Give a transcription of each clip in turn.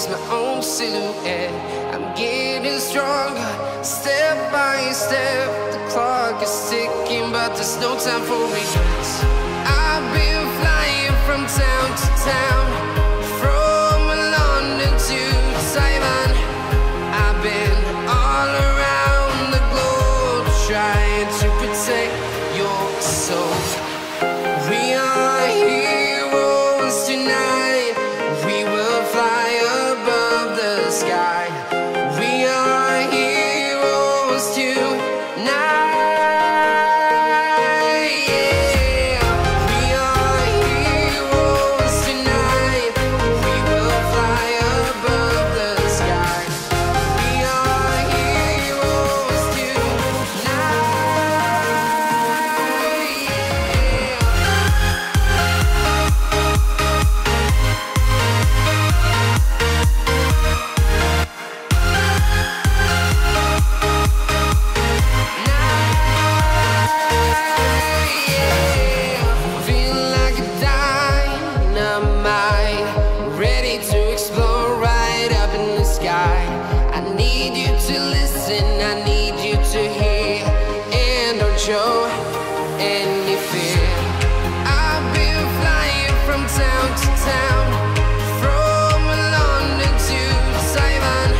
chase my own silhouette. I'm getting stronger, step by step. The clock is ticking, but there's no time for regrets. I've been flying from town to town, from London to Taiwan. I've been all around the globe, trying to protect your soul. We are heroes tonight. We will fly above the sky. We are heroes tonight. Show any fear. I've been flying from town to town, from London to Taiwan.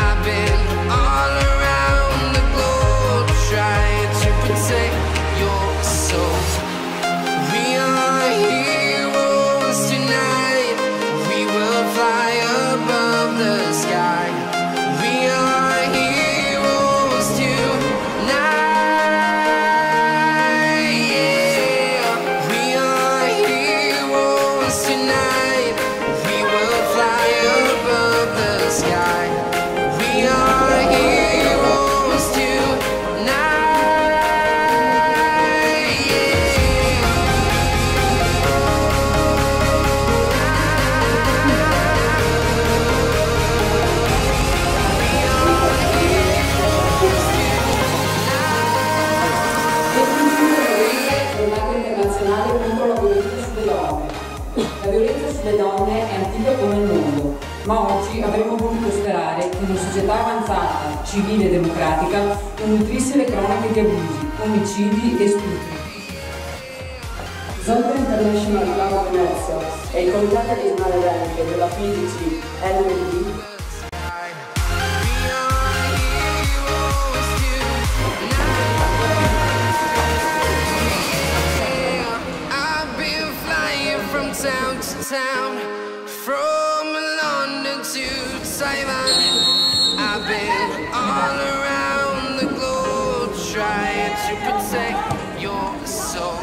I've been all around the globe, trying to protect your soul. We are heroes tonight. We will fly above the sky. We are heroes tonight. La violenza sulle donne è antica come il mondo, ma oggi avremmo voluto sperare che una società avanzata, civile e democratica non nutrisse le cronache di abusi, omicidi e stupri. Zoltan International Club Venezia e il Comitato Regionale Veneto della FIGC NMD town to town, from London to Taiwan. I've been all around the globe, trying to protect your soul.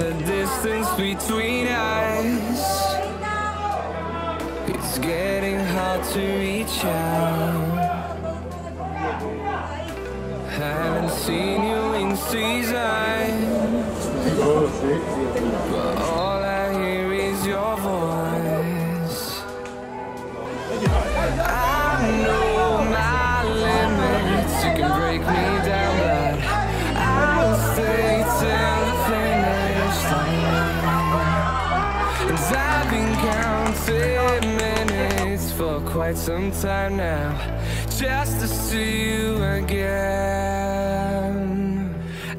a distance between us. It's getting hard to reach out. Haven't seen you in seasons, but all I hear is your voice. I know my limits, you can break me down, but I'll stay till the finish line. And I've been counting minutes for quite some time now, just to see you again.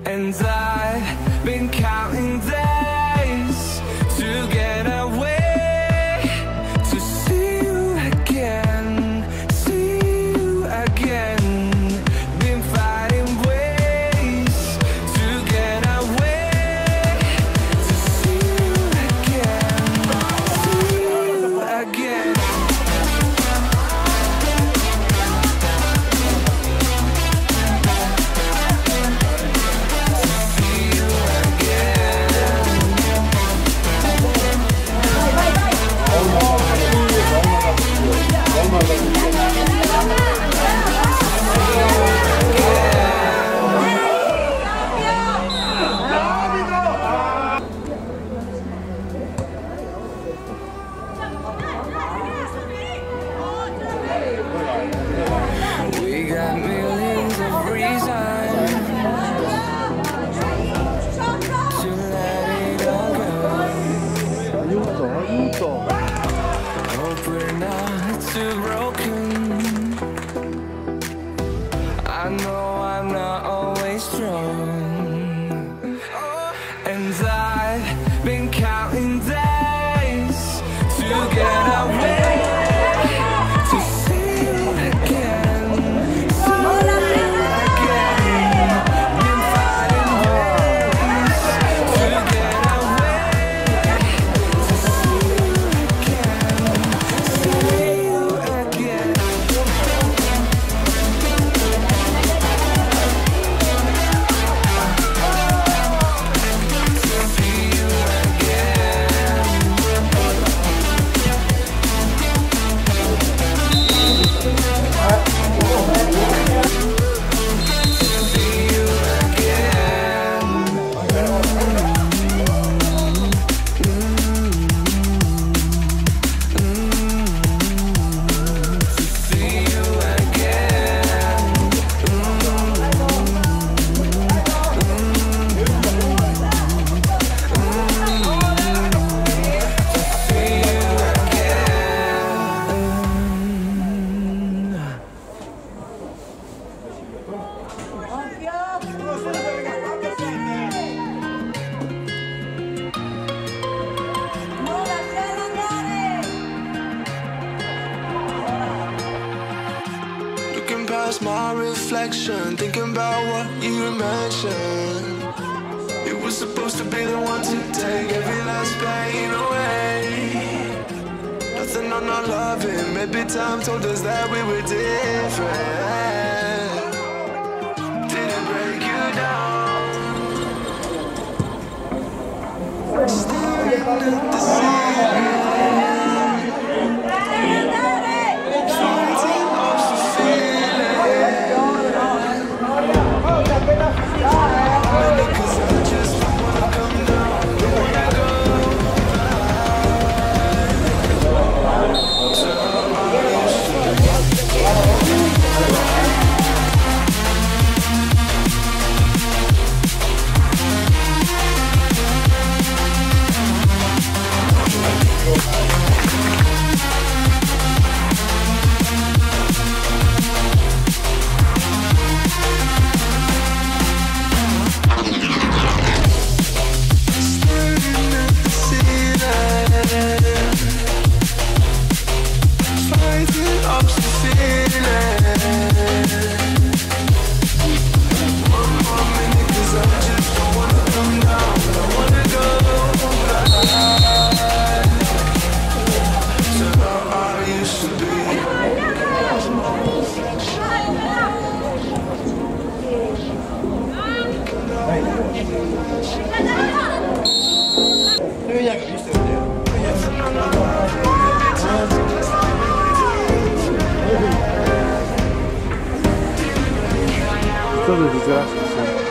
And I've been counting days to get away, to see you again, see you again. Been fighting ways to get away, to see you again, see you again. We got millions of reasons to let it all go. Hope we're not too broken. I know I'm not always strong, and I've been counting days to get away, to see you again, see you again. Been fighting ways to get away, to see you again, see you again. Looking past my reflection, thinking about what you mentioned. It was supposed to be the one to take every last pain away. Nothing I'm not loving, maybe time told us that we were different. Didn't break you down. Staring at the ceiling. cosa succederà stasera?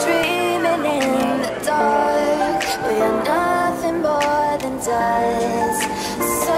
Dreaming in the dark, we are nothing more than dust.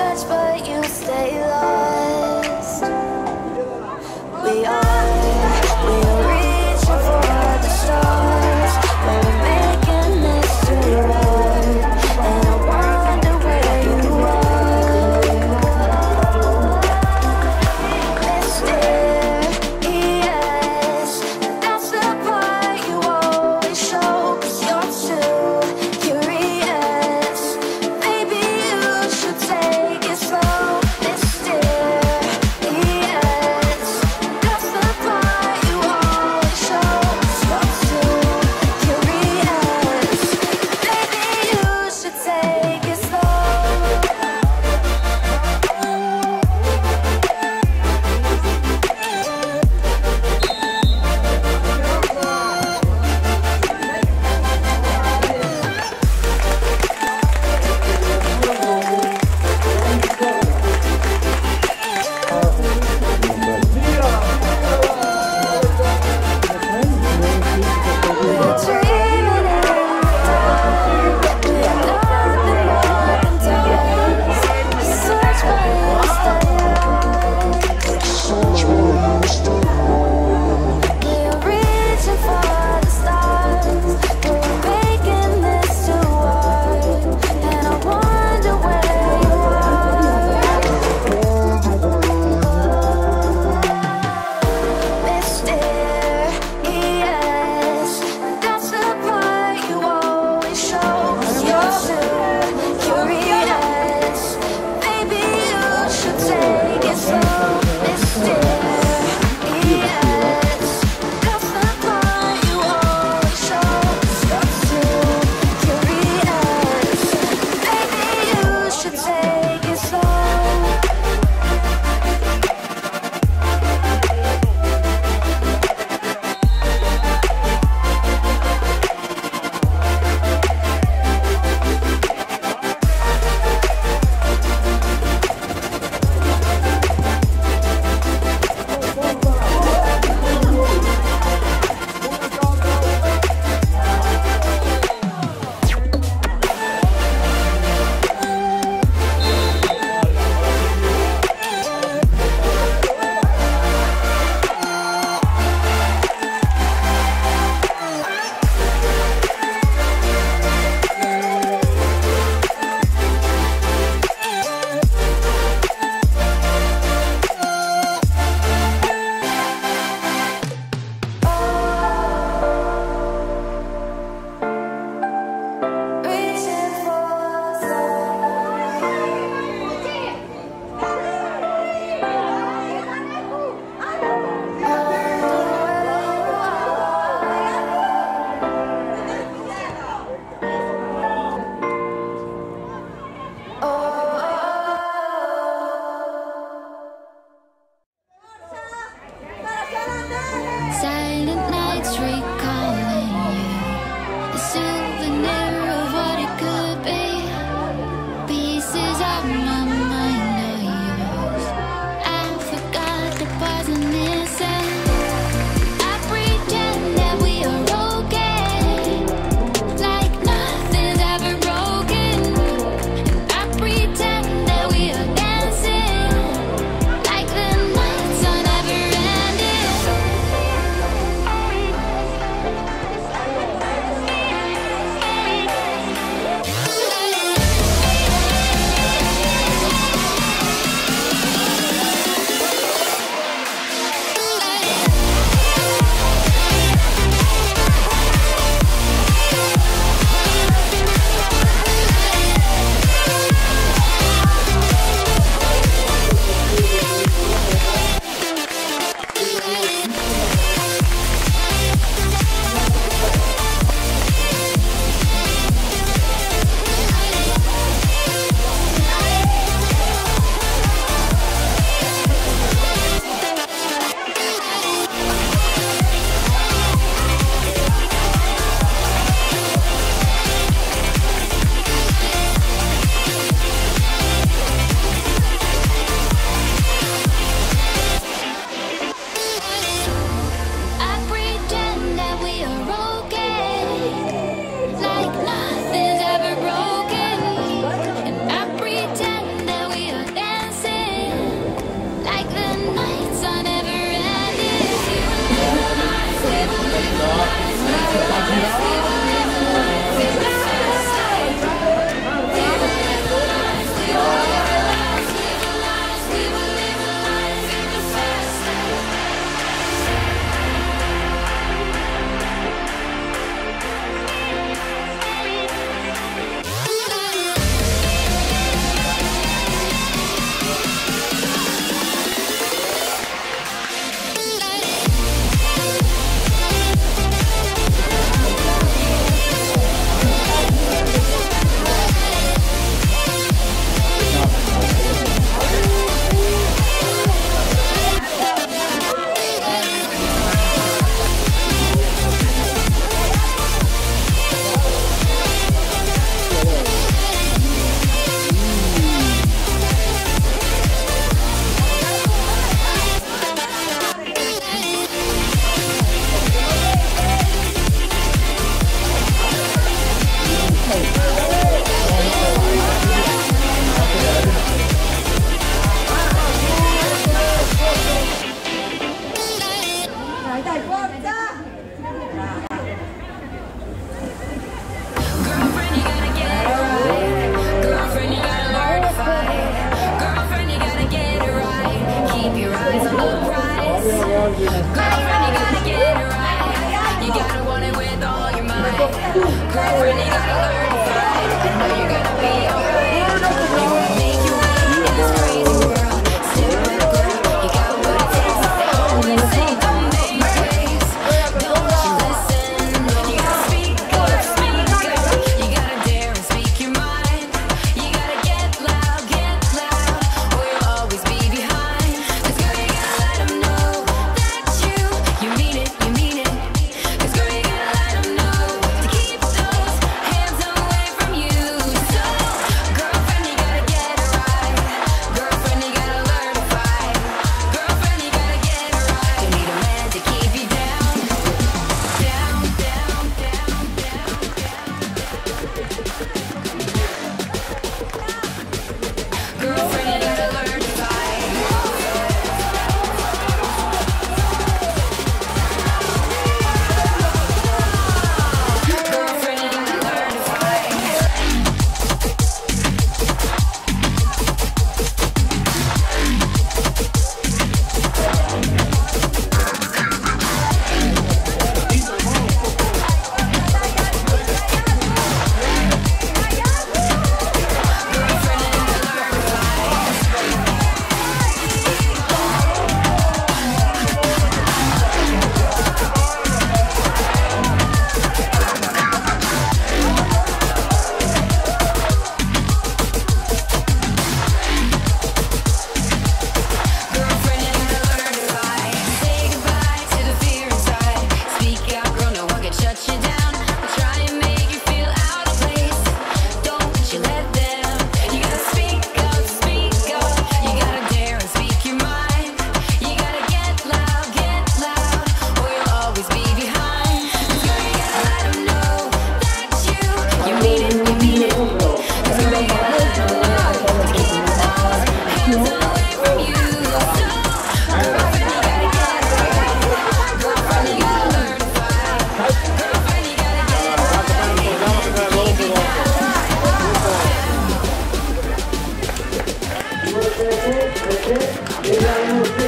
perché,